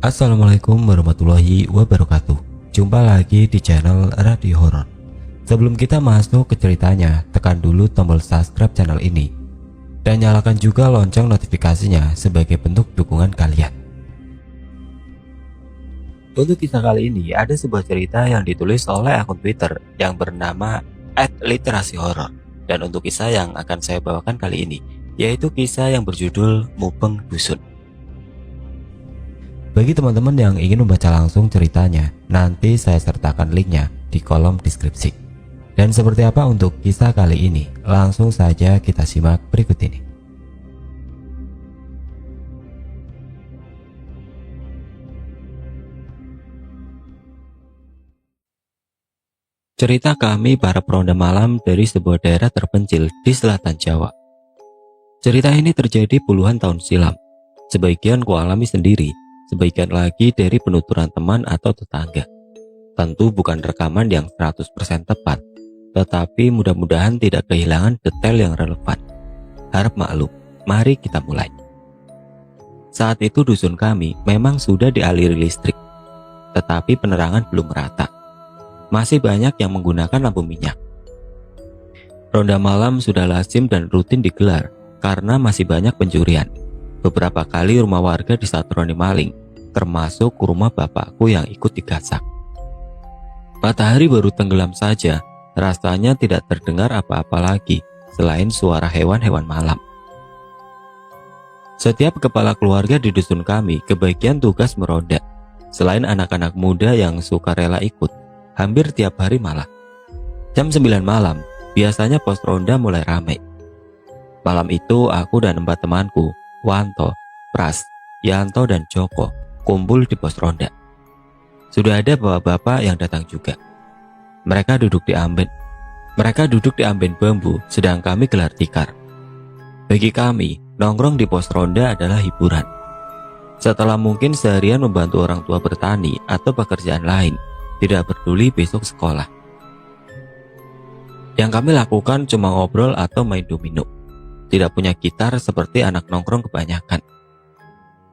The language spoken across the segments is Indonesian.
Assalamualaikum warahmatullahi wabarakatuh. Jumpa lagi di channel Radio Horor. Sebelum kita masuk ke ceritanya, tekan dulu tombol subscribe channel ini dan nyalakan juga lonceng notifikasinya sebagai bentuk dukungan kalian. Untuk kisah kali ini ada sebuah cerita yang ditulis oleh akun Twitter yang bernama @literasi_horor. Dan untuk kisah yang akan saya bawakan kali ini yaitu kisah yang berjudul Mubeng Dusun. Bagi teman-teman yang ingin membaca langsung ceritanya, nanti saya sertakan linknya di kolom deskripsi. Dan seperti apa untuk kisah kali ini? Langsung saja kita simak berikut ini. Cerita kami para peronda malam dari sebuah daerah terpencil di selatan Jawa. Cerita ini terjadi puluhan tahun silam. Sebagian kualami sendiri, sebagian lagi dari penuturan teman atau tetangga. Tentu bukan rekaman yang 100% tepat, tetapi mudah-mudahan tidak kehilangan detail yang relevan. Harap maklum, mari kita mulai. Saat itu dusun kami memang sudah dialiri listrik, tetapi penerangan belum merata. Masih banyak yang menggunakan lampu minyak. Ronda malam sudah lazim dan rutin digelar karena masih banyak pencurian. Beberapa kali rumah warga disatroni maling, termasuk rumah bapakku yang ikut digasak. Matahari baru tenggelam saja, rasanya tidak terdengar apa-apa lagi selain suara hewan-hewan malam. Setiap kepala keluarga di dusun kami kebagian tugas meronda. Selain anak-anak muda yang suka rela ikut, hampir tiap hari malah. Jam 9 malam, biasanya pos ronda mulai ramai. Malam itu aku dan 4 temanku, Wanto, Pras, Yanto, dan Joko, kumpul di pos ronda. Sudah ada bapak-bapak yang datang juga. Mereka duduk di amben bambu, sedang kami gelar tikar. Bagi kami, nongkrong di pos ronda adalah hiburan. Setelah mungkin seharian membantu orang tua bertani atau pekerjaan lain, tidak peduli besok sekolah. Yang kami lakukan cuma ngobrol atau main domino. Tidak punya gitar seperti anak nongkrong kebanyakan.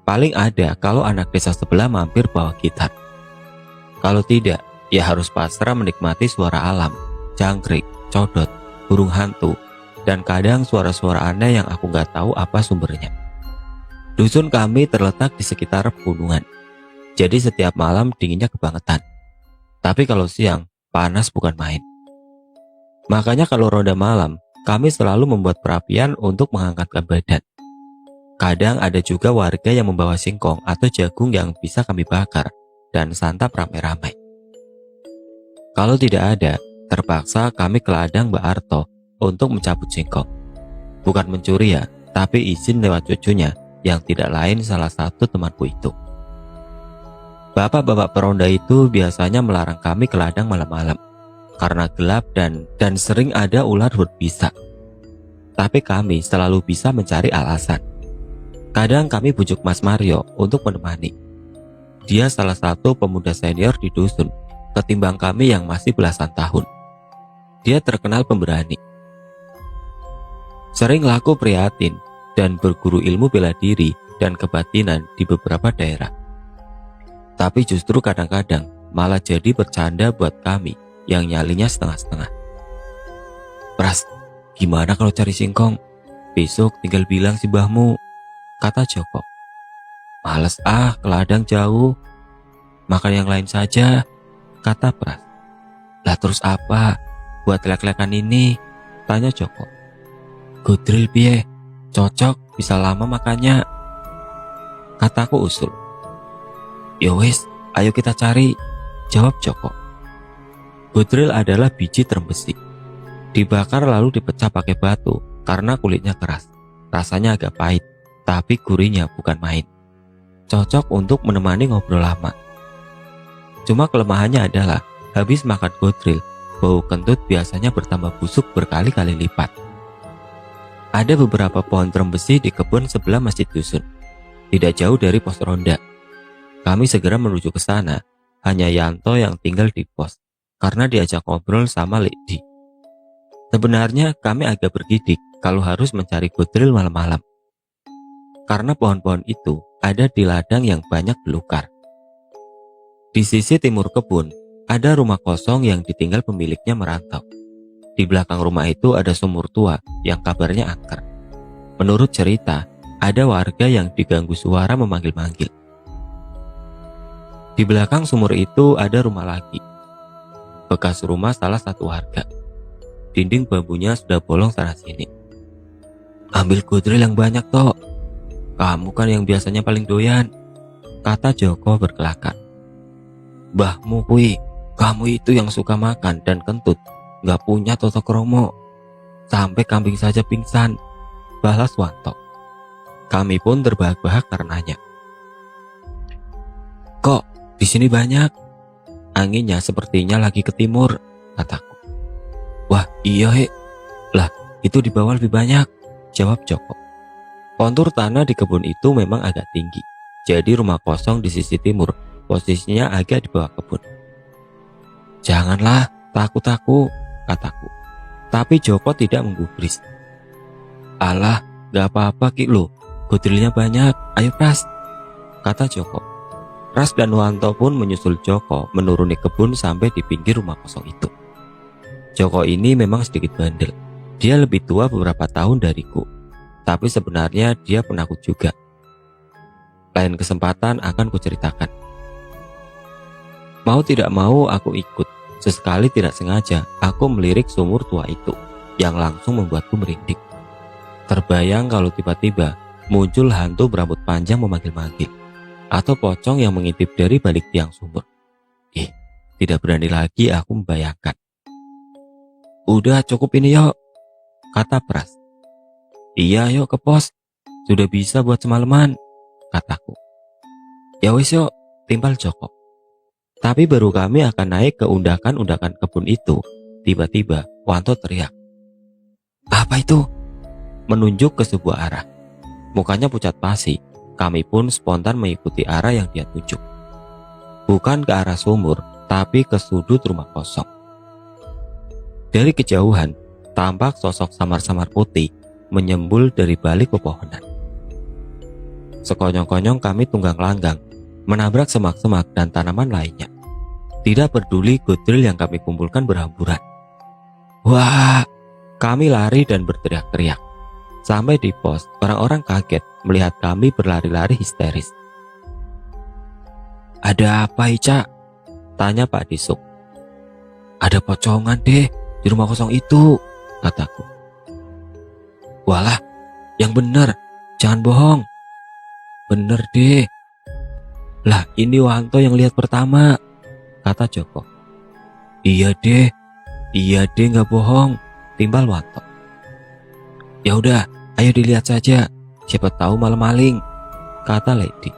Paling ada kalau anak desa sebelah mampir bawa gitar. Kalau tidak, ya harus pasrah menikmati suara alam, jangkrik, codot, burung hantu, dan kadang suara-suara aneh yang aku nggak tahu apa sumbernya. Dusun kami terletak di sekitar pegunungan, jadi setiap malam dinginnya kebangetan. Tapi kalau siang, panas bukan main. Makanya kalau ronda malam, kami selalu membuat perapian untuk menghangatkan badan. Kadang ada juga warga yang membawa singkong atau jagung yang bisa kami bakar dan santap ramai-ramai. Kalau tidak ada, terpaksa kami ke ladang Mbak Arto untuk mencabut singkong. Bukan mencuri ya, tapi izin lewat cucunya yang tidak lain salah satu temanku itu. Bapak-bapak peronda itu biasanya melarang kami ke ladang malam-malam karena gelap dan sering ada ular berbisa. Tapi kami selalu bisa mencari alasan. Kadang kami bujuk Mas Mario untuk menemani. Dia salah satu pemuda senior di dusun ketimbang kami yang masih belasan tahun. Dia terkenal pemberani. Sering laku prihatin dan berguru ilmu bela diri dan kebatinan di beberapa daerah. Tapi justru kadang-kadang malah jadi bercanda buat kami yang nyalinya setengah-setengah. Pras, gimana kalau cari singkong? Besok tinggal bilang si mbahmu, kata Joko. Males ke ladang jauh. Makan yang lain saja, kata Pras. Lah terus apa? Buat lek-lekan ini, tanya Joko. Godril piye? Cocok, bisa lama makannya, kataku usul. Yowes, ayo kita cari, jawab Joko. Godril adalah biji terem besi. Dibakar lalu dipecah pakai batu karena kulitnya keras. Rasanya agak pahit, tapi gurihnya bukan main. Cocok untuk menemani ngobrol lama. Cuma kelemahannya adalah habis makan godril, bau kentut biasanya bertambah busuk berkali-kali lipat. Ada beberapa pohon terem besi di kebun sebelah masjid dusun, tidak jauh dari pos ronda. Kami segera menuju ke sana, hanya Yanto yang tinggal di pos karena diajak ngobrol sama Ledi. Sebenarnya kami agak bergidik kalau harus mencari godril malam-malam. Karena pohon-pohon itu ada di ladang yang banyak belukar Di sisi timur kebun, ada rumah kosong yang ditinggal pemiliknya merantau. Di belakang rumah itu ada sumur tua yang kabarnya angker. Menurut cerita, ada warga yang diganggu suara memanggil-manggil. Di belakang sumur itu ada rumah lagi. Bekas rumah salah satu warga. Dinding bambunya sudah bolong sana-sini. "Ambil kudril yang banyak, Tok. Kamu kan yang biasanya paling doyan," kata Joko berkelakar. "Mbahmu kui, kamu itu yang suka makan dan kentut, gak punya toto kromo. Sampai kambing saja pingsan," balas Wanto. Kami pun terbahak-bahak karenanya. "Kok di sini banyak? Anginnya sepertinya lagi ke timur," kataku. "Wah iya lah itu di bawah lebih banyak," jawab Joko. Kontur tanah di kebun itu memang agak tinggi, jadi rumah kosong di sisi timur posisinya agak di bawah kebun. "Janganlah, takut aku," kataku. Tapi Joko tidak menggubris. "Alah, gak apa-apa Ki lo, kudrilnya banyak, ayo Pras," kata Joko. Pras dan Wanto pun menyusul Joko menuruni kebun sampai di pinggir rumah kosong itu. Joko ini memang sedikit bandel. Dia lebih tua beberapa tahun dariku, tapi sebenarnya dia penakut juga. Lain kesempatan akan kuceritakan. Mau tidak mau aku ikut. Sesekali tidak sengaja aku melirik sumur tua itu yang langsung membuatku merinding. Terbayang kalau tiba-tiba muncul hantu berambut panjang memanggil-manggil, atau pocong yang mengintip dari balik tiang sumur. Tidak berani lagi aku membayangkan. "Udah cukup ini yuk," kata Pras. "Iya yuk ke pos, sudah bisa buat semalaman," kataku. "Ya wis yuk," timpal Joko. Tapi baru kami akan naik ke undakan-undakan kebun itu, tiba-tiba Wanto teriak. "Apa itu?" Menunjuk ke sebuah arah. Mukanya pucat pasi. Kami pun spontan mengikuti arah yang dia tunjuk. Bukan ke arah sumur, tapi ke sudut rumah kosong. Dari kejauhan, tampak sosok samar-samar putih menyembul dari balik pepohonan. Sekonyong-konyong kami tunggang langgang, menabrak semak-semak dan tanaman lainnya. Tidak peduli kudril yang kami kumpulkan berhamburan. Wah, kami lari dan berteriak-teriak. Sampai di pos, orang-orang kaget melihat kami berlari-lari histeris. "Ada apa Ica?" tanya Pak Disuk. "Ada pocongan deh di rumah kosong itu," kataku. "Walah, yang bener, jangan bohong." "Bener deh." "Lah ini Wanto yang lihat pertama," kata Joko. Iya deh gak bohong," timbal Wanto. "Ya udah, ayo dilihat saja, siapa tahu malam maling," kata Lady.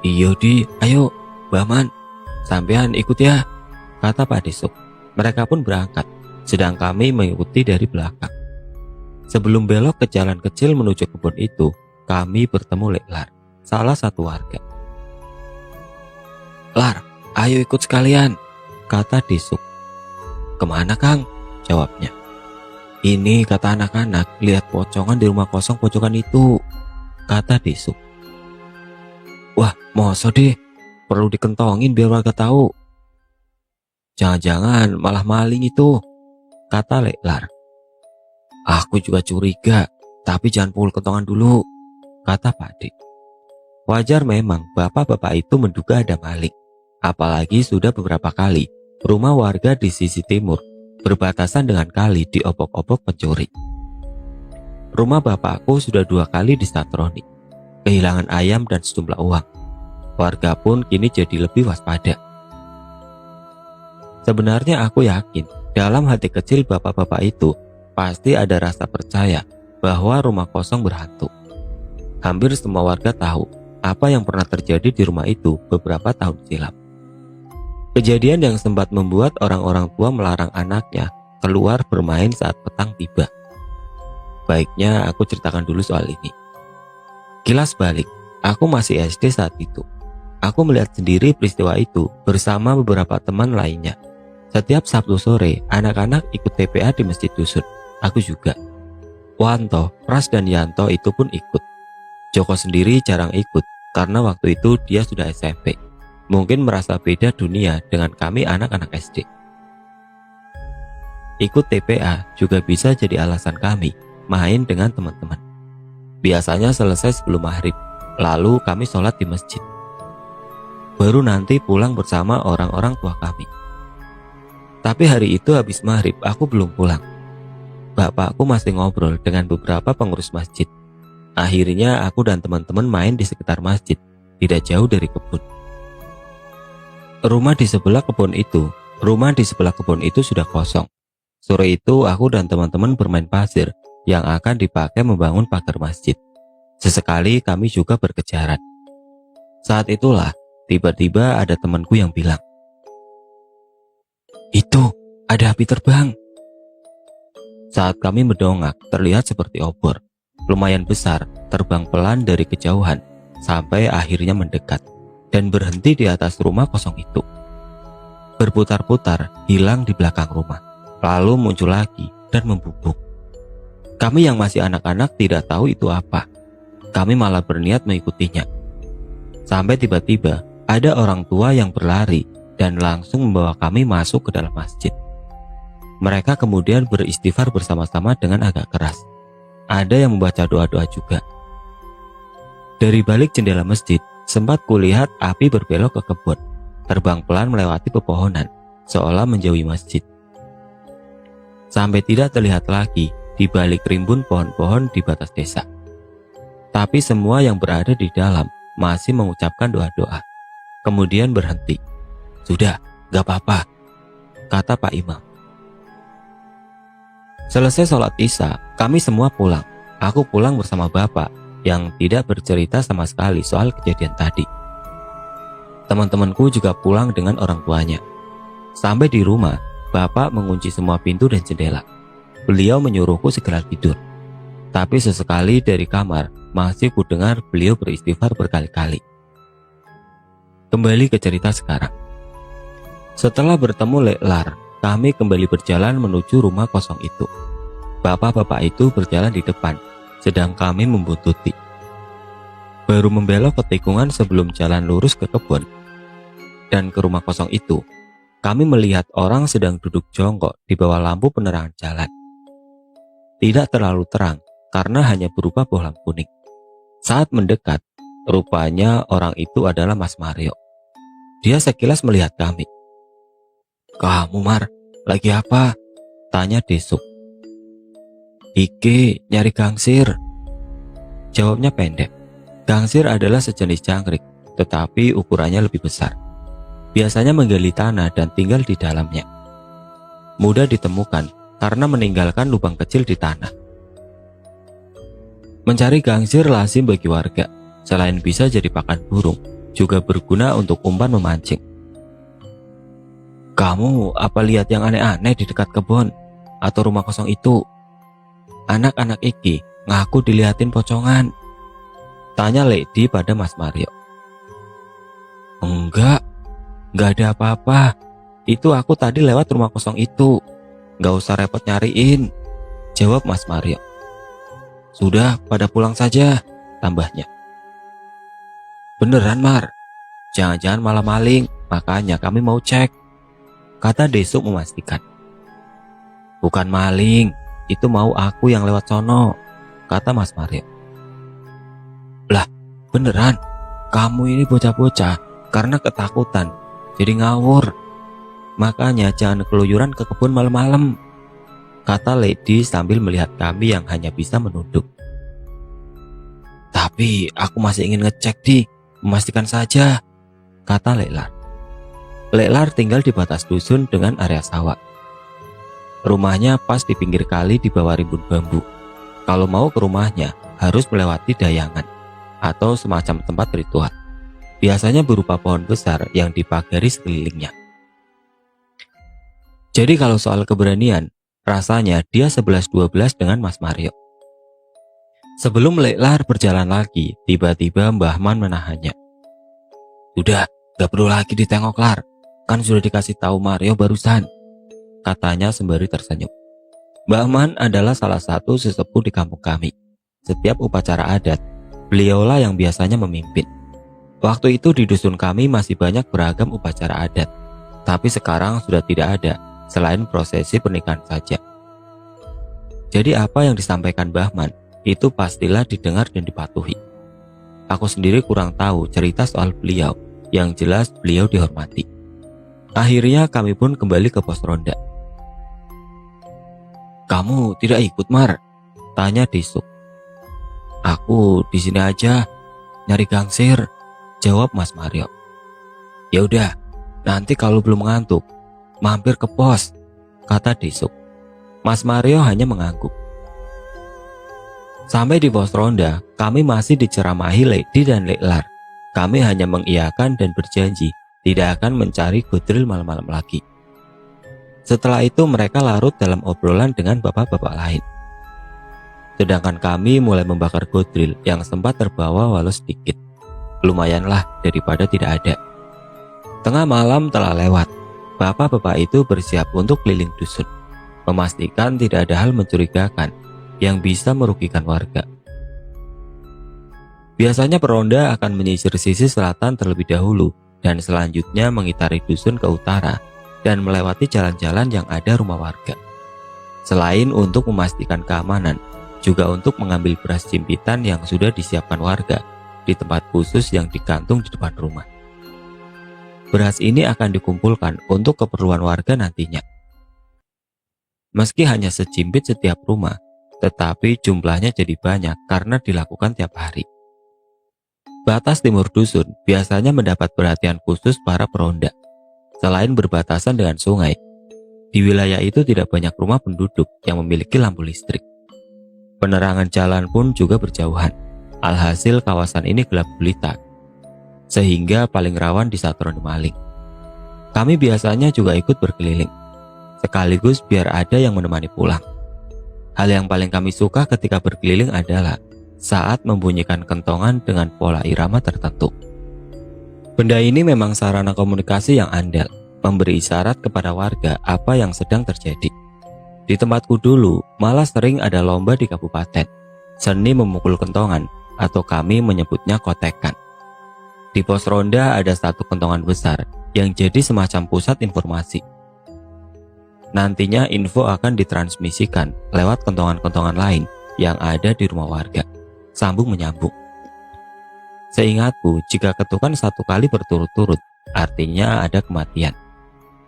"Iya di, ayo Baman, sampean ikut ya," kata Pak Desuk. Mereka pun berangkat, sedang kami mengikuti dari belakang. Sebelum belok ke jalan kecil menuju kebun itu, kami bertemu Leklar, salah satu warga. "Lar, ayo ikut sekalian," kata Desuk. "Kemana Kang?" jawabnya. "Ini kata anak-anak lihat pocongan di rumah kosong pojokan itu," kata Desuk. "Wah, masa deh, perlu dikentongin biar warga tahu." "Jangan-jangan malah maling itu," kata Leklar. "Aku juga curiga, tapi jangan pukul kentongan dulu," kata Pak Dik. Wajar memang bapak-bapak itu menduga ada maling. Apalagi sudah beberapa kali rumah warga di sisi timur berbatasan dengan kali diobok-obok pencuri. Rumah bapakku sudah 2 kali disatroni, kehilangan ayam dan sejumlah uang. Warga pun kini jadi lebih waspada. Sebenarnya aku yakin dalam hati kecil bapak-bapak itu pasti ada rasa percaya bahwa rumah kosong berhantu. Hampir semua warga tahu apa yang pernah terjadi di rumah itu beberapa tahun silam. Kejadian yang sempat membuat orang-orang tua melarang anaknya keluar bermain saat petang tiba. Baiknya aku ceritakan dulu soal ini. Kilas balik, aku masih SD saat itu. Aku melihat sendiri peristiwa itu bersama beberapa teman lainnya. Setiap Sabtu sore, anak-anak ikut TPA di masjid dusun. Aku juga. Wanto, Pras dan Yanto itu pun ikut. Joko sendiri jarang ikut karena waktu itu dia sudah SMP. mungkin merasa beda dunia dengan kami anak-anak SD. Ikut TPA juga bisa jadi alasan kami main dengan teman-teman. Biasanya selesai sebelum maghrib, lalu kami sholat di masjid. Baru nanti pulang bersama orang-orang tua kami. Tapi hari itu habis maghrib aku belum pulang. Bapakku masih ngobrol dengan beberapa pengurus masjid. Akhirnya aku dan teman-teman main di sekitar masjid, tidak jauh dari kebun. Rumah di sebelah kebun itu sudah kosong. Sore itu aku dan teman-teman bermain pasir yang akan dipakai membangun pagar masjid. Sesekali kami juga berkejaran. Saat itulah tiba-tiba ada temanku yang bilang, "Itu ada api terbang." Saat kami mendongak, terlihat seperti obor, lumayan besar, terbang pelan dari kejauhan sampai akhirnya mendekat dan berhenti di atas rumah kosong itu. Berputar-putar, hilang di belakang rumah, lalu muncul lagi dan membubuk. Kami yang masih anak-anak tidak tahu itu apa. Kami malah berniat mengikutinya. Sampai tiba-tiba ada orang tua yang berlari dan langsung membawa kami masuk ke dalam masjid. Mereka kemudian beristighfar bersama-sama dengan agak keras. Ada yang membaca doa-doa juga. Dari balik jendela masjid, sempat kulihat api berbelok ke kebun, terbang pelan melewati pepohonan, seolah menjauhi masjid. Sampai tidak terlihat lagi di balik rimbun pohon-pohon di batas desa. Tapi semua yang berada di dalam masih mengucapkan doa-doa. Kemudian berhenti. "Sudah, gak apa-apa," kata Pak Imam. Selesai sholat isya, kami semua pulang. Aku pulang bersama bapak yang tidak bercerita sama sekali soal kejadian tadi. Teman-temanku juga pulang dengan orang tuanya. Sampai di rumah, bapak mengunci semua pintu dan jendela. Beliau menyuruhku segera tidur. Tapi sesekali dari kamar masih kudengar beliau beristighfar berkali-kali. Kembali ke cerita sekarang. Setelah bertemu Leklar, kami kembali berjalan menuju rumah kosong itu. Bapak-bapak itu berjalan di depan, sedang kami membuntuti. Baru membelok ke tikungan sebelum jalan lurus ke kebun dan ke rumah kosong itu, kami melihat orang sedang duduk jongkok di bawah lampu penerangan jalan. Tidak terlalu terang karena hanya berupa bohlam kuning. Saat mendekat, rupanya orang itu adalah Mas Mario. Dia sekilas melihat kami. "Kamu, Mar, lagi apa?" tanya Desuk. "Iki, nyari gangsir," jawabnya pendek. Gangsir adalah sejenis jangkrik, tetapi ukurannya lebih besar. Biasanya menggali tanah dan tinggal di dalamnya. Mudah ditemukan karena meninggalkan lubang kecil di tanah. Mencari gangsir lazim bagi warga. Selain bisa jadi pakan burung, juga berguna untuk umpan memancing. "Kamu apa lihat yang aneh-aneh di dekat kebun atau rumah kosong itu?" Anak-anak iki ngaku dilihatin pocongan, tanya Lady pada Mas Mario. Enggak ada apa-apa. Itu aku tadi lewat rumah kosong itu. Gak usah repot nyariin," jawab Mas Mario. "Sudah, pada pulang saja," tambahnya. "Beneran, Mar? Jangan-jangan malah maling, makanya kami mau cek," kata Desuk memastikan. "Bukan maling, itu mau aku yang lewat sono," kata Mas Mario. "Lah, beneran? Kamu ini bocah-bocah karena ketakutan, jadi ngawur. Makanya jangan keluyuran ke kebun malam-malam," kata Lady sambil melihat kami yang hanya bisa menunduk. "Tapi aku masih ingin ngecek memastikan saja," kata Leklar. Leklar tinggal di batas dusun dengan area sawah. Rumahnya pas di pinggir kali di bawah rimbun bambu. Kalau mau ke rumahnya harus melewati dayangan atau semacam tempat ritual. Biasanya berupa pohon besar yang dipagari sekelilingnya. Jadi kalau soal keberanian, rasanya dia 11-12 dengan Mas Mario. Sebelum Leklar berjalan lagi, tiba-tiba Mbah Man menahannya. "Udah, gak perlu lagi ditengok, Lar. Kan sudah dikasih tahu Mario barusan," katanya sembari tersenyum. Mbah Man adalah salah satu sesepuh di kampung kami. Setiap upacara adat, beliaulah yang biasanya memimpin. Waktu itu di dusun kami masih banyak beragam upacara adat, tapi sekarang sudah tidak ada selain prosesi pernikahan saja. Jadi apa yang disampaikan Bahman itu pastilah didengar dan dipatuhi. Aku sendiri kurang tahu cerita soal beliau, yang jelas beliau dihormati. Akhirnya kami pun kembali ke pos ronda. "Kamu tidak ikut, Mar?" tanya Desuk. "Aku di sini aja, nyari gangsir," jawab Mas Mario. "Ya udah, nanti kalau belum ngantuk, mampir ke pos," kata Desuk. Mas Mario hanya mengangguk. Sampai di pos ronda, kami masih diceramahi Lady dan Leklar. Kami hanya mengiyakan dan berjanji tidak akan mencari Godril malam-malam lagi. Setelah itu mereka larut dalam obrolan dengan bapak-bapak lain. Sedangkan kami mulai membakar Godril yang sempat terbawa walau sedikit. Lumayanlah daripada tidak ada. Tengah malam telah lewat. Bapak-bapak itu bersiap untuk keliling dusun, memastikan tidak ada hal mencurigakan yang bisa merugikan warga. Biasanya peronda akan menyisir sisi selatan terlebih dahulu dan selanjutnya mengitari dusun ke utara dan melewati jalan-jalan yang ada rumah warga. Selain untuk memastikan keamanan, juga untuk mengambil beras jimpitan yang sudah disiapkan warga di tempat khusus yang digantung di depan rumah. Beras ini akan dikumpulkan untuk keperluan warga nantinya. Meski hanya sejimpit setiap rumah, tetapi jumlahnya jadi banyak karena dilakukan tiap hari. Batas timur dusun biasanya mendapat perhatian khusus para peronda. Selain berbatasan dengan sungai, di wilayah itu tidak banyak rumah penduduk yang memiliki lampu listrik. Penerangan jalan pun juga berjauhan. Alhasil kawasan ini gelap gulita, sehingga paling rawan disatroni maling. Kami biasanya juga ikut berkeliling, sekaligus biar ada yang menemani pulang. Hal yang paling kami suka ketika berkeliling adalah saat membunyikan kentongan dengan pola irama tertentu. Benda ini memang sarana komunikasi yang andal, memberi isyarat kepada warga apa yang sedang terjadi. Di tempatku dulu, malah sering ada lomba di kabupaten, seni memukul kentongan, atau kami menyebutnya kotekan. Di pos ronda ada satu kentongan besar yang jadi semacam pusat informasi. Nantinya info akan ditransmisikan lewat kentongan-kentongan lain yang ada di rumah warga, sambung menyambung. Seingatku, jika ketukan satu kali berturut-turut, artinya ada kematian.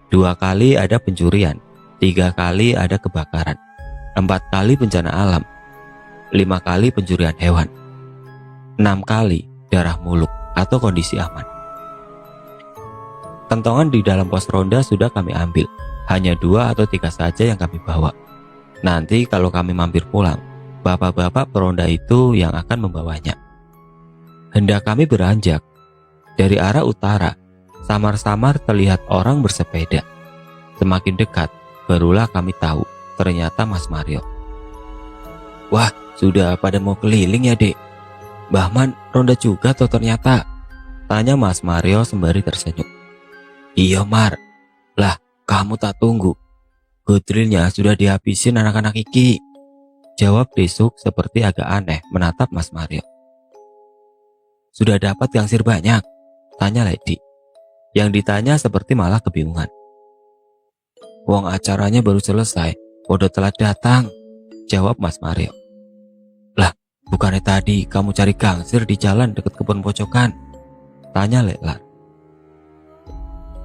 2 kali ada pencurian, 3 kali ada kebakaran, 4 kali bencana alam, 5 kali pencurian hewan, 6 kali darah muluk atau kondisi aman. Kentongan di dalam pos ronda sudah kami ambil. Hanya 2 atau 3 saja yang kami bawa. Nanti kalau kami mampir pulang, bapak-bapak peronda itu yang akan membawanya. Hendak kami beranjak. Dari arah utara, samar-samar terlihat orang bersepeda. Semakin dekat, barulah kami tahu ternyata Mas Mario. "Wah, sudah pada mau keliling ya, Dek? Bahman ronda juga tuh ternyata?" tanya Mas Mario sembari tersenyum. "Iya, Mar. Lah, kamu tak tunggu. Godrilnya sudah dihabisin anak-anak iki," jawab Desuk seperti agak aneh menatap Mas Mario. "Sudah dapat gangsir banyak?" tanya Lady. Yang ditanya seperti malah kebingungan. "Wong acaranya baru selesai, podo telat datang," jawab Mas Mario. "Lah, bukannya tadi kamu cari gangsir di jalan dekat kebun pojokan?" tanya Leklar.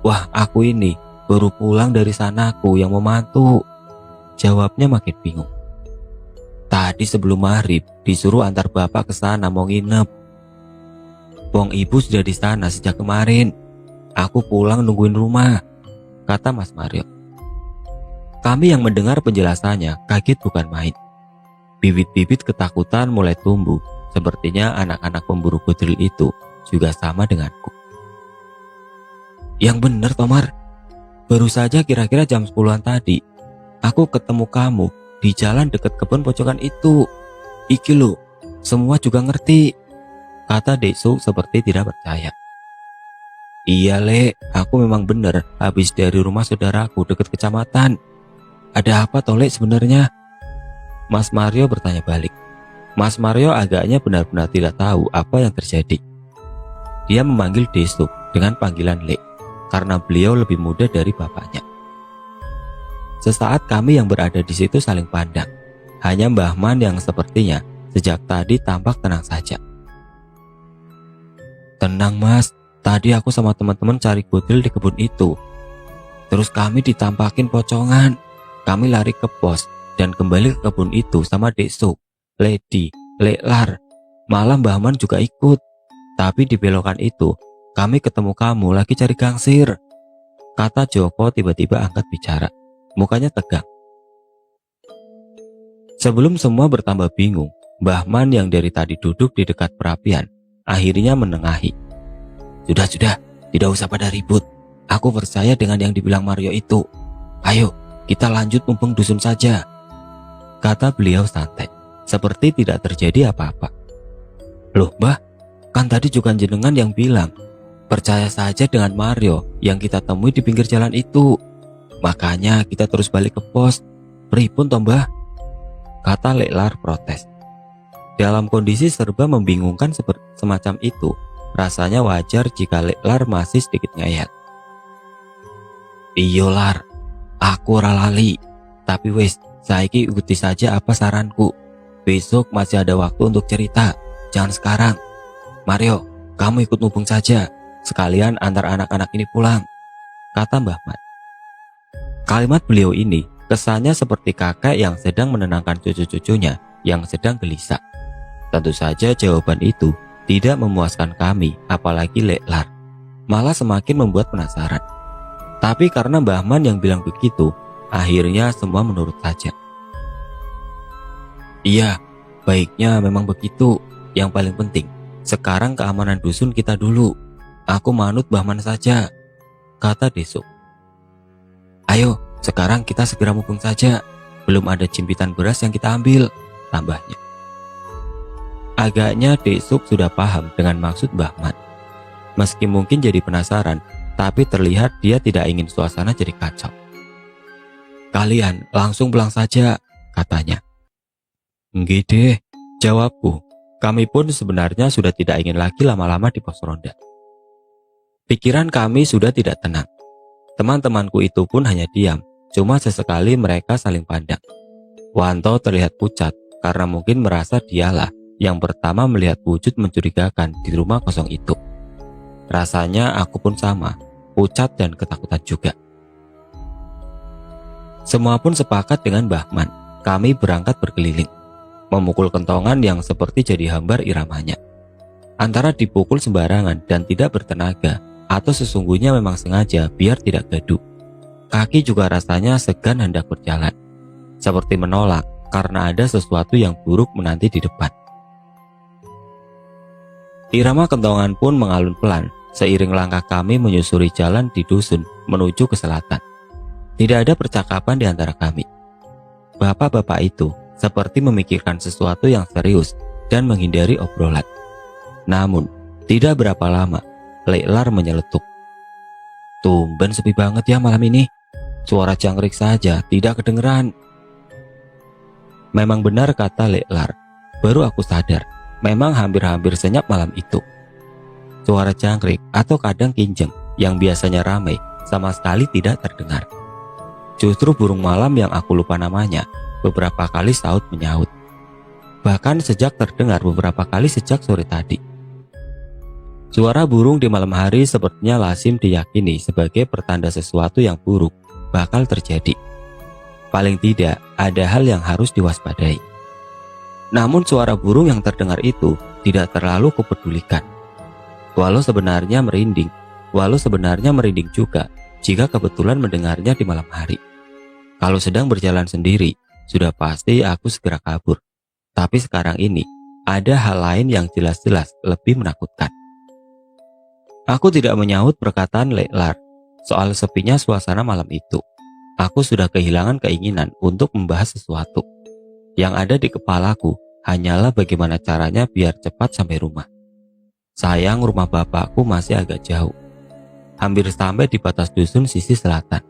"Wah, aku ini baru pulang dari sanaku yang memantu," jawabnya makin bingung. "Tadi sebelum maghrib disuruh antar bapak ke sana mau nginep. Wong ibu sudah di sana sejak kemarin. Aku pulang nungguin rumah," kata Mas Mario. Kami yang mendengar penjelasannya kaget bukan main. Bibit-bibit ketakutan mulai tumbuh. Sepertinya anak-anak pemburu Godril itu juga sama denganku. "Yang bener, Tomar. Baru saja kira-kira jam 10-an tadi, aku ketemu kamu di jalan dekat kebun pojokan itu. Iki lo, semua juga ngerti," kata Desuk seperti tidak percaya. "Iya, Le, aku memang bener habis dari rumah saudaraku dekat kecamatan. Ada apa toh, Le, sebenarnya?" Mas Mario bertanya balik. Mas Mario agaknya benar-benar tidak tahu apa yang terjadi. dia memanggil Desuk dengan panggilan Lek karena beliau lebih muda dari bapaknya. Sesaat kami yang berada di situ saling pandang. Hanya Mbah Man yang sepertinya sejak tadi tampak tenang saja. "Tenang Mas, tadi aku sama teman-teman cari godil di kebun itu. Terus kami ditampakin pocongan. Kami lari ke pos dan kembali ke kebun itu sama Desuk, Lady, Leklar. Malah Mbah Man juga ikut. Tapi di belokan itu kami ketemu kamu lagi cari gangsir," kata Joko tiba-tiba angkat bicara. Mukanya tegang. Sebelum semua bertambah bingung, Mbah Man yang dari tadi duduk di dekat perapian akhirnya menengahi. Sudah, tidak usah pada ribut. Aku percaya dengan yang dibilang Mario itu. Ayo, kita lanjut mumpung dusun saja," kata beliau santai, seperti tidak terjadi apa-apa. "Loh Mbah, kan tadi juga jenengan yang bilang, percaya saja dengan Mario yang kita temui di pinggir jalan itu. Makanya kita terus balik ke pos. Pripun toh Mbah?" kata Leklar protes. Dalam kondisi serba membingungkan semacam itu, rasanya wajar jika Leklar masih sedikit ngeyel. "Iyo Lar, aku ora lali. Tapi wis, saiki ikuti saja apa saranku. Besok masih ada waktu untuk cerita, jangan sekarang. Mario, kamu ikut mumpung saja. Sekalian antar anak-anak ini pulang," kata Mbah Man. Kalimat beliau ini kesannya seperti kakek yang sedang menenangkan cucu-cucunya yang sedang gelisah. Tentu saja jawaban itu tidak memuaskan kami, apalagi Leklar. Malah semakin membuat penasaran. Tapi karena Mbah Man yang bilang begitu, akhirnya semua menurut saja. "Iya, baiknya memang begitu. Yang paling penting, sekarang keamanan dusun kita dulu. Aku manut Mbah Man saja," kata Desuk. "Ayo, sekarang kita segera mumpung saja. Belum ada jimpitan beras yang kita ambil," tambahnya. Agaknya Desuk sudah paham dengan maksud Mbah Man. Meski mungkin jadi penasaran, tapi terlihat dia tidak ingin suasana jadi kacau. "Kalian langsung pulang saja," katanya. "Nggih deh," jawabku. Kami pun sebenarnya sudah tidak ingin lagi lama-lama di pos ronda. Pikiran kami sudah tidak tenang. Teman-temanku itu pun hanya diam, cuma sesekali mereka saling pandang. Wanto terlihat pucat karena mungkin merasa dialah yang pertama melihat wujud mencurigakan di rumah kosong itu. Rasanya aku pun sama, pucat dan ketakutan juga. Semua pun sepakat dengan Mbah Man. Kami berangkat berkeliling, memukul kentongan yang seperti jadi hambar iramanya. Antara dipukul sembarangan dan tidak bertenaga, atau sesungguhnya memang sengaja biar tidak gaduh. Kaki juga rasanya segan hendak berjalan, seperti menolak karena ada sesuatu yang buruk menanti di depan. Irama kentongan pun mengalun pelan seiring langkah kami menyusuri jalan di dusun menuju ke selatan. Tidak ada percakapan di antara kami. Bapak-bapak itu seperti memikirkan sesuatu yang serius dan menghindari obrolan. Namun, tidak berapa lama, Leklar menyeletuk. "Tumben sepi banget ya malam ini. Suara jangkrik saja tidak kedengeran." Memang benar kata Leklar. Baru aku sadar, memang hampir-hampir senyap malam itu. Suara jangkrik atau kadang kinjeng yang biasanya ramai sama sekali tidak terdengar. Justru burung malam yang aku lupa namanya beberapa kali saut menyaut. Bahkan sejak terdengar beberapa kali sejak sore tadi. Suara burung di malam hari sepertinya lazim diyakini sebagai pertanda sesuatu yang buruk bakal terjadi. Paling tidak ada hal yang harus diwaspadai. Namun suara burung yang terdengar itu tidak terlalu kupedulikan. Walau sebenarnya merinding juga jika kebetulan mendengarnya di malam hari. Kalau sedang berjalan sendiri, sudah pasti aku segera kabur. Tapi sekarang ini ada hal lain yang jelas-jelas lebih menakutkan. Aku tidak menyaut perkataan Leklar soal sepinya suasana malam itu. Aku sudah kehilangan keinginan untuk membahas sesuatu. Yang ada di kepalaku hanyalah bagaimana caranya biar cepat sampai rumah. Sayang rumah bapakku masih agak jauh. Hampir sampai di batas dusun sisi selatan.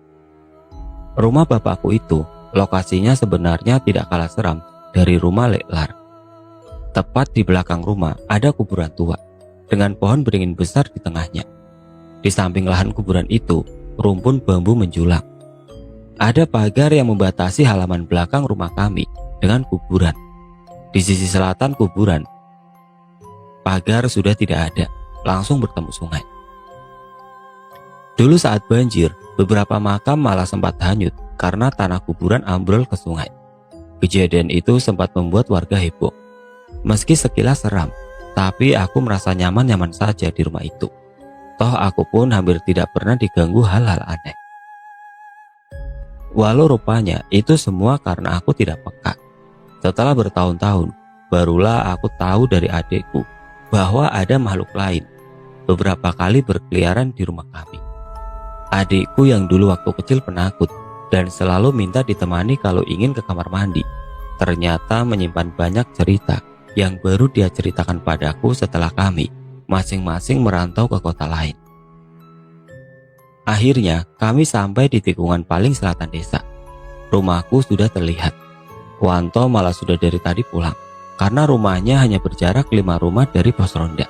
Rumah bapakku itu lokasinya sebenarnya tidak kalah seram dari rumah Leklar. Tepat di belakang rumah ada kuburan tua. dengan pohon beringin besar di tengahnya. Di samping lahan kuburan itu, rumpun bambu menjulang. Ada pagar yang membatasi halaman belakang rumah kami dengan kuburan. Di sisi selatan kuburan, pagar sudah tidak ada, langsung bertemu sungai. Dulu saat banjir, beberapa makam malah sempat hanyut karena tanah kuburan ambrol ke sungai. Kejadian itu sempat membuat warga heboh. Meski sekilas seram, tapi aku merasa nyaman-nyaman saja di rumah itu. Toh aku pun hampir tidak pernah diganggu hal-hal aneh. Walau rupanya itu semua karena aku tidak peka. Setelah bertahun-tahun, barulah aku tahu dari adikku bahwa ada makhluk lain beberapa kali berkeliaran di rumah kami. Adikku yang dulu waktu kecil penakut dan selalu minta ditemani kalau ingin ke kamar mandi, ternyata menyimpan banyak cerita yang baru dia ceritakan padaku setelah kami masing-masing merantau ke kota lain. Akhirnya kami sampai di tikungan paling selatan desa. Rumahku sudah terlihat. Wanto malah sudah dari tadi pulang karena rumahnya hanya berjarak 5 rumah dari pos ronda.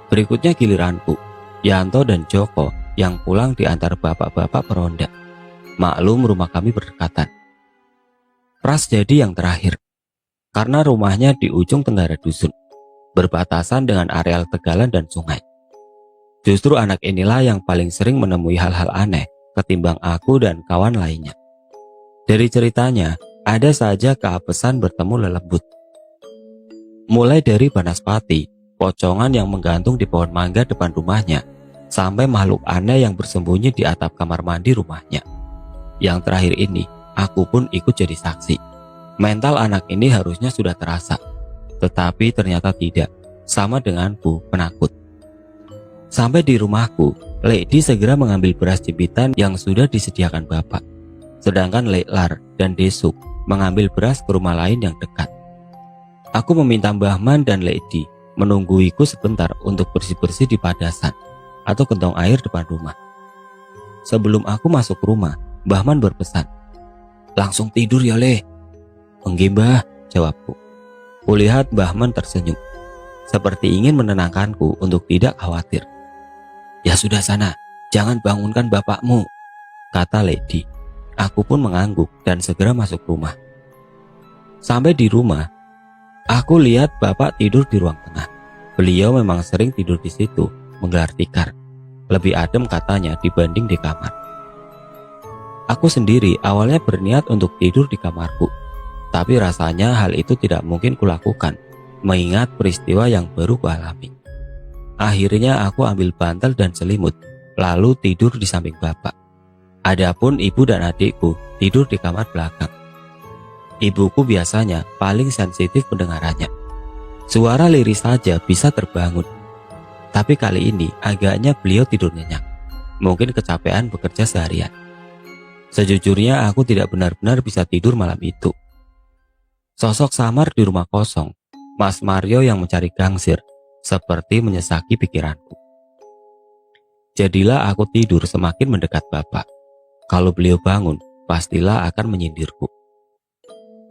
Berikutnya giliranku, Yanto dan Joko yang pulang di antar bapak-bapak peronda. Maklum rumah kami berdekatan. Pras jadi yang terakhir, karena rumahnya di ujung tenggara dusun, berbatasan dengan areal tegalan dan sungai. Justru anak inilah yang paling sering menemui hal-hal aneh ketimbang aku dan kawan lainnya. Dari ceritanya, ada saja keapesan bertemu lelembut. Mulai dari banaspati, pocongan yang menggantung di pohon mangga depan rumahnya, sampai makhluk aneh yang bersembunyi di atap kamar mandi rumahnya. Yang terakhir ini, aku pun ikut jadi saksi. Mental anak ini harusnya sudah terasa, tetapi ternyata tidak, sama denganku penakut. Sampai di rumahku, Lady segera mengambil beras jepitan yang sudah disediakan bapak. Sedangkan Leklar dan Desuk mengambil beras ke rumah lain yang dekat. Aku meminta Mbahman dan Lady menungguiku sebentar untuk bersih-bersih di padasan atau gentong air depan rumah. Sebelum aku masuk rumah, Mbahman berpesan, "Langsung tidur ya, Le." "Enggak, Mbah," jawabku. Kulihat Mbahman tersenyum, seperti ingin menenangkanku untuk tidak khawatir. "Ya sudah sana, jangan bangunkan bapakmu," kata Lady. Aku pun mengangguk dan segera masuk rumah. Sampai di rumah, aku lihat bapak tidur di ruang tengah. Beliau memang sering tidur di situ, menggelar tikar. Lebih adem katanya dibanding di kamar. Aku sendiri awalnya berniat untuk tidur di kamarku, tapi rasanya hal itu tidak mungkin kulakukan, mengingat peristiwa yang baru kualami. Akhirnya aku ambil bantal dan selimut, lalu tidur di samping bapak. Adapun ibu dan adikku tidur di kamar belakang. Ibuku biasanya paling sensitif pendengarannya. Suara lirih saja bisa terbangun. Tapi kali ini agaknya beliau tidur nyenyak. Mungkin kecapean bekerja seharian. Sejujurnya aku tidak benar-benar bisa tidur malam itu. Sosok samar di rumah kosong, Mas Mario yang mencari gangsir, seperti menyesaki pikiranku. Jadilah aku tidur semakin mendekat bapak. Kalau beliau bangun, pastilah akan menyindirku.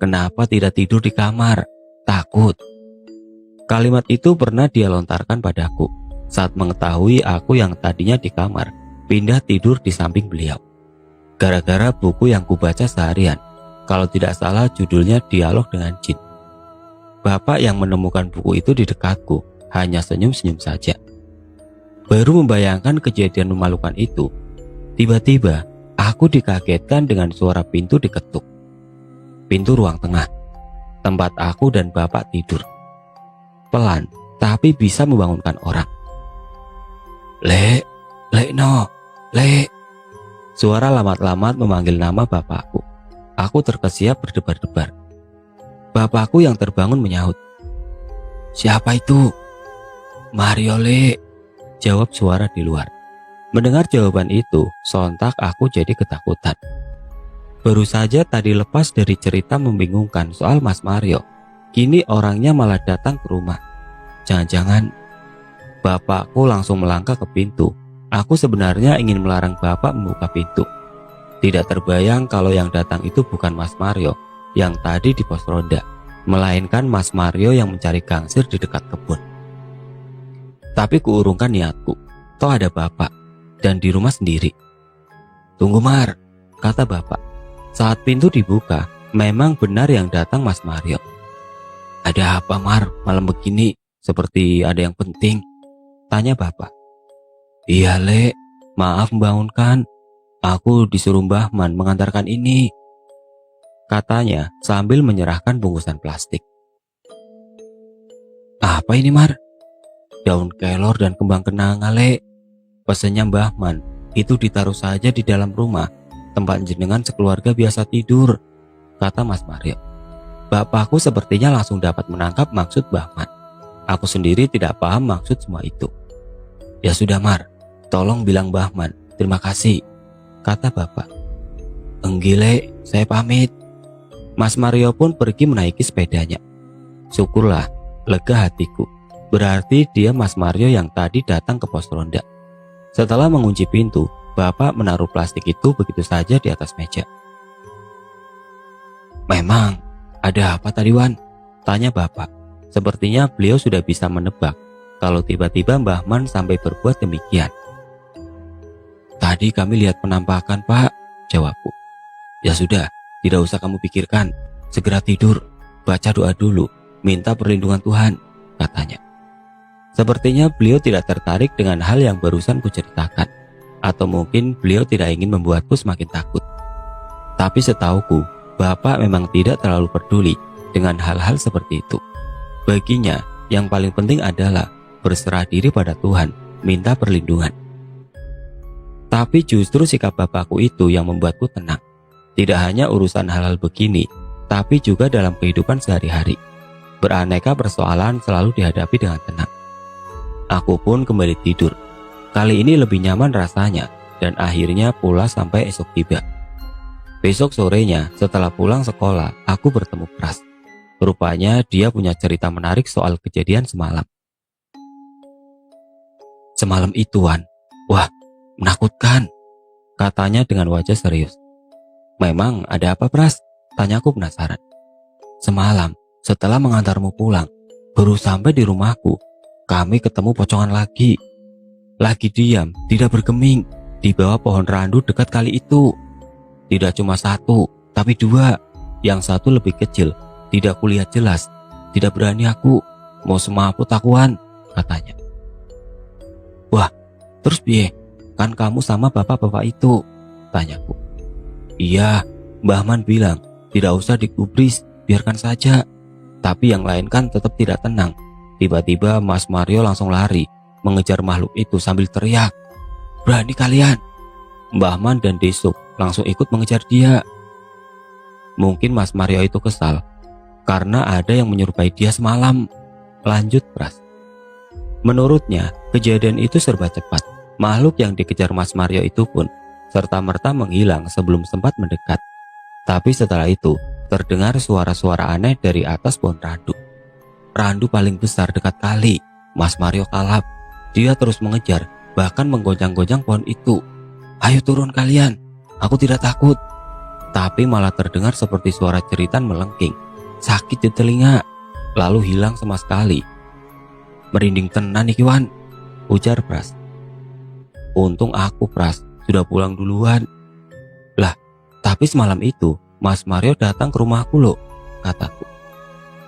"Kenapa tidak tidur di kamar? Takut." Kalimat itu pernah dia lontarkan padaku saat mengetahui aku yang tadinya di kamar pindah tidur di samping beliau. Gara-gara buku yang kubaca seharian, kalau tidak salah judulnya Dialog dengan Jin. Bapak yang menemukan buku itu di dekatku hanya senyum-senyum saja. Baru membayangkan kejadian memalukan itu, tiba-tiba aku dikagetkan dengan suara pintu diketuk. Pintu ruang tengah, tempat aku dan bapak tidur. Pelan, tapi bisa membangunkan orang. "Le, no, Le." Suara lamat-lamat memanggil nama bapakku. Aku terkesiap berdebar-debar. Bapakku yang terbangun menyahut, "Siapa itu?" "Mario, Le," jawab suara di luar. Mendengar jawaban itu, sontak aku jadi ketakutan. Baru saja tadi lepas dari cerita membingungkan soal Mas Mario, kini orangnya malah datang ke rumah. Jangan-jangan bapakku langsung melangkah ke pintu. Aku sebenarnya ingin melarang bapak membuka pintu. Tidak terbayang kalau yang datang itu bukan Mas Mario yang tadi di pos ronda, melainkan Mas Mario yang mencari gangsir di dekat kebun. Tapi kuurungkan niatku, toh ada bapak, dan di rumah sendiri. Tunggu Mar, kata bapak. Saat pintu dibuka, memang benar yang datang Mas Mario. Ada apa Mar, malam begini? Seperti ada yang penting, tanya bapak. Iya Le, maaf membangunkan. Aku disuruh Mbah Man mengantarkan ini, katanya sambil menyerahkan bungkusan plastik. Apa ini Mar? Daun kelor dan kembang kenanga Le. Pesannya Mbah Man, itu ditaruh saja di dalam rumah, tempat jenengan sekeluarga biasa tidur, kata Mas Mario. Bapakku sepertinya langsung dapat menangkap maksud Mbah Man. Aku sendiri tidak paham maksud semua itu. Ya sudah Mar, tolong bilang Mbah Man, terima kasih, kata bapak. Enggile, saya pamit. Mas Mario pun pergi menaiki sepedanya. Syukurlah, lega hatiku. Berarti dia Mas Mario yang tadi datang ke pos ronda. Setelah mengunci pintu, bapak menaruh plastik itu begitu saja di atas meja. Memang, ada apa tadi Wan? Tanya bapak. Sepertinya beliau sudah bisa menebak kalau tiba-tiba Mbah Man sampai berbuat demikian. Tadi kami lihat penampakan Pak, jawabku. Ya sudah, tidak usah kamu pikirkan. Segera tidur, baca doa dulu, minta perlindungan Tuhan, katanya. Sepertinya beliau tidak tertarik dengan hal yang barusan kuceritakan. Atau mungkin beliau tidak ingin membuatku semakin takut. Tapi setauku, bapak memang tidak terlalu peduli dengan hal-hal seperti itu. Baginya, yang paling penting adalah berserah diri pada Tuhan, minta perlindungan. Tapi justru sikap bapakku itu yang membuatku tenang. Tidak hanya urusan hal-hal begini, tapi juga dalam kehidupan sehari-hari. Beraneka persoalan selalu dihadapi dengan tenang. Aku pun kembali tidur. Kali ini lebih nyaman rasanya, dan akhirnya pula sampai esok tiba. Besok sorenya setelah pulang sekolah, aku bertemu Pras. Rupanya dia punya cerita menarik soal kejadian semalam. Semalam itu Wan, wah menakutkan, katanya dengan wajah serius. Memang ada apa Pras? Tanyaku penasaran. Semalam setelah mengantarmu pulang, baru sampai di rumahku, kami ketemu pocongan lagi. Lagi diam, tidak bergeming, di bawah pohon randu dekat kali itu. Tidak cuma satu, tapi dua. Yang satu lebih kecil, tidak kulihat jelas. Tidak berani aku, mau semaput akuan, katanya. Wah, terus piye? Kan kamu sama bapak-bapak itu, tanyaku. Iya, Mbah Man bilang, tidak usah digubris, biarkan saja. Tapi yang lain kan tetap tidak tenang. Tiba-tiba Mas Mario langsung lari, mengejar makhluk itu sambil teriak, berani kalian. Mbah Man dan Desuk langsung ikut mengejar dia. Mungkin Mas Mario itu kesal karena ada yang menyerupai dia semalam, lanjut Pras. Menurutnya, kejadian itu serba cepat. Makhluk yang dikejar Mas Mario itu pun serta-merta menghilang sebelum sempat mendekat. Tapi setelah itu, terdengar suara-suara aneh dari atas pohon randu. Randu paling besar dekat kali. Mas Mario kalap. Dia terus mengejar, bahkan menggoncang-goncang pohon itu. Ayo turun kalian, aku tidak takut. Tapi malah terdengar seperti suara jeritan melengking. Sakit di telinga, lalu hilang sama sekali. Merinding tenan iki Wan, ujar Pras. Untung aku Pras, sudah pulang duluan. Lah, tapi semalam itu Mas Mario datang ke rumahku loh, kataku.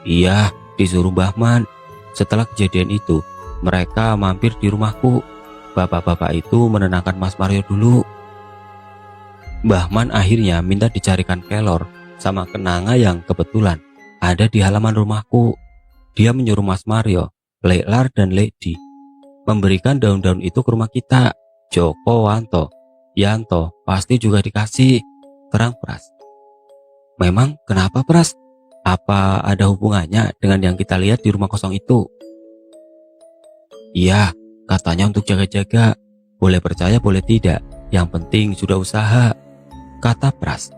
Iya, disuruh Mbah Man. Setelah kejadian itu, mereka mampir di rumahku. Bapak-bapak itu menenangkan Mas Mario dulu. Mbah Man akhirnya minta dicarikan kelor sama kenanga yang kebetulan ada di halaman rumahku. Dia menyuruh Mas Mario, Leklar dan Lady memberikan daun-daun itu ke rumah kita. Joko, Wanto, Yanto pasti juga dikasih, terang Pras. Memang kenapa Pras? Apa ada hubungannya dengan yang kita lihat di rumah kosong itu? Iya, katanya untuk jaga-jaga. Boleh percaya boleh tidak, yang penting sudah usaha, kata Pras.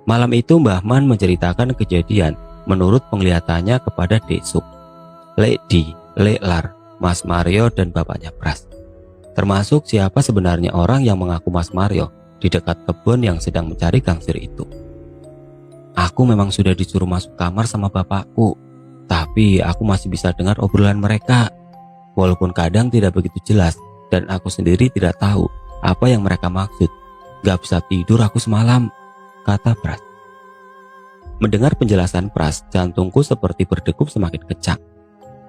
Malam itu Mbah Man menceritakan kejadian menurut penglihatannya kepada Desuk, Lady, Leklar, Mas Mario dan bapaknya Pras. Termasuk siapa sebenarnya orang yang mengaku Mas Mario di dekat kebun yang sedang mencari gangsir itu. Aku memang sudah disuruh masuk kamar sama bapakku, tapi aku masih bisa dengar obrolan mereka. walaupun kadang tidak begitu jelas dan aku sendiri tidak tahu apa yang mereka maksud. Gak bisa tidur aku semalam, kata Pras. Mendengar penjelasan Pras, jantungku seperti berdegup semakin kencang.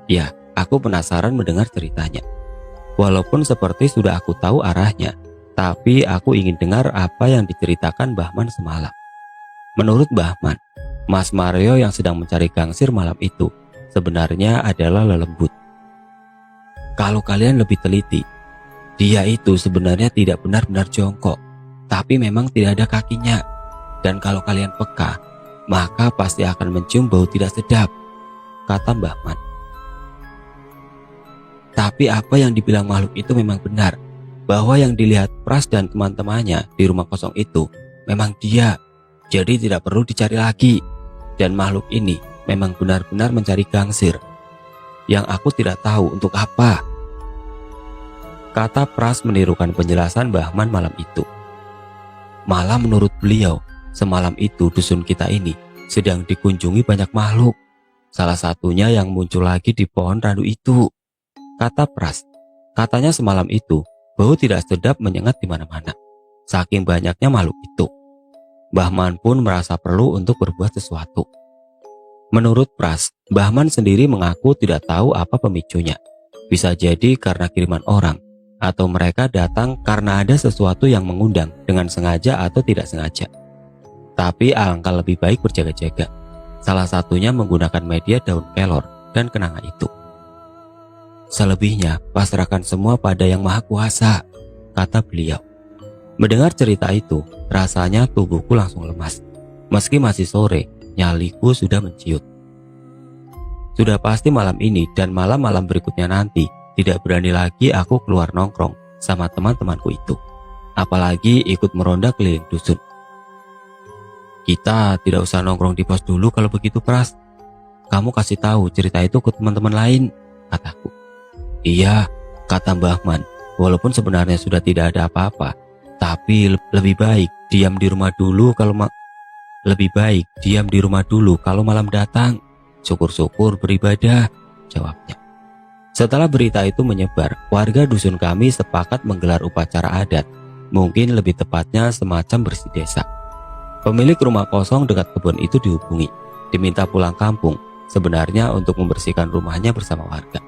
Ya, aku penasaran mendengar ceritanya. Walaupun seperti sudah aku tahu arahnya, tapi aku ingin dengar apa yang diceritakan Bahman semalam. Menurut Bahman, Mas Mario yang sedang mencari gangsir malam itu sebenarnya adalah lelembut. Kalau kalian lebih teliti, dia itu sebenarnya tidak benar-benar jongkok, tapi memang tidak ada kakinya. Dan kalau kalian peka, maka pasti akan mencium bau tidak sedap, kata Bahman. Tapi apa yang dibilang makhluk itu memang benar, bahwa yang dilihat Pras dan teman-temannya di rumah kosong itu memang dia, jadi tidak perlu dicari lagi. Dan makhluk ini memang benar-benar mencari gangsir, yang aku tidak tahu untuk apa, kata Pras menirukan penjelasan Bahman malam itu. Malah menurut beliau, semalam itu dusun kita ini sedang dikunjungi banyak makhluk. Salah satunya yang muncul lagi di pohon randu itu, kata Pras. Katanya semalam itu bau tidak sedap menyengat di mana-mana, saking banyaknya makhluk itu. Bahman pun merasa perlu untuk berbuat sesuatu. Menurut Pras, Bahman sendiri mengaku tidak tahu apa pemicunya. Bisa jadi karena kiriman orang, atau mereka datang karena ada sesuatu yang mengundang dengan sengaja atau tidak sengaja. Tapi alangkah lebih baik berjaga-jaga. Salah satunya menggunakan media daun kelor dan kenanga itu. Selebihnya pasrahkan semua pada Yang Maha Kuasa, kata beliau. Mendengar cerita itu, rasanya tubuhku langsung lemas. Meski masih sore, nyaliku sudah menciut. Sudah pasti malam ini dan malam-malam berikutnya nanti tidak berani lagi aku keluar nongkrong sama teman-temanku itu. Apalagi ikut meronda keliling dusun. Kita tidak usah nongkrong di pos dulu kalau begitu, Pras. Kamu kasih tahu cerita itu ke teman-teman lain, kataku. Iya, kata Bahman, walaupun sebenarnya sudah tidak ada apa-apa, tapi lebih baik diam di rumah dulu kalau malam datang. Syukur-syukur beribadah, jawabnya. Setelah berita itu menyebar, warga dusun kami sepakat menggelar upacara adat, mungkin lebih tepatnya semacam bersih desa. Pemilik rumah kosong dekat kebun itu dihubungi, diminta pulang kampung, sebenarnya untuk membersihkan rumahnya bersama warga.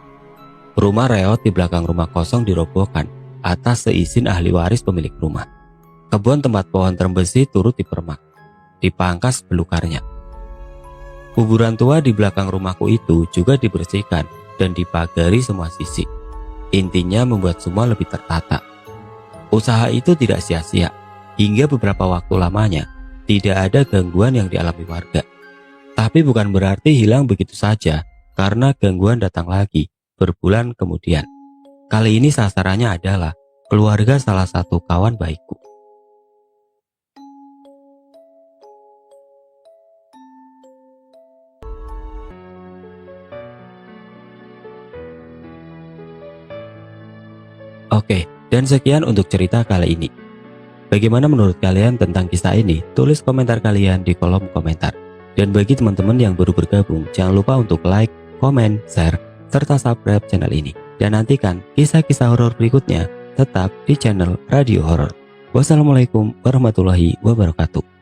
Rumah reot di belakang rumah kosong dirobohkan atas seizin ahli waris pemilik rumah. Kebun tempat pohon terembesi turut dipermak, dipangkas belukarnya. Kuburan tua di belakang rumahku itu juga dibersihkan dan dipagari semua sisi. Intinya membuat semua lebih tertata. Usaha itu tidak sia-sia. Hingga beberapa waktu lamanya tidak ada gangguan yang dialami warga. Tapi bukan berarti hilang begitu saja, karena gangguan datang lagi berbulan kemudian. Kali ini sasarannya adalah keluarga salah satu kawan baikku. Oke, dan sekian untuk cerita kali ini. Bagaimana menurut kalian tentang kisah ini? Tulis komentar kalian di kolom komentar. Dan bagi teman-teman yang baru bergabung, jangan lupa untuk like, komen, share, serta subscribe channel ini. Dan nantikan kisah-kisah horor berikutnya tetap di channel Radio Horor. Wassalamualaikum warahmatullahi wabarakatuh.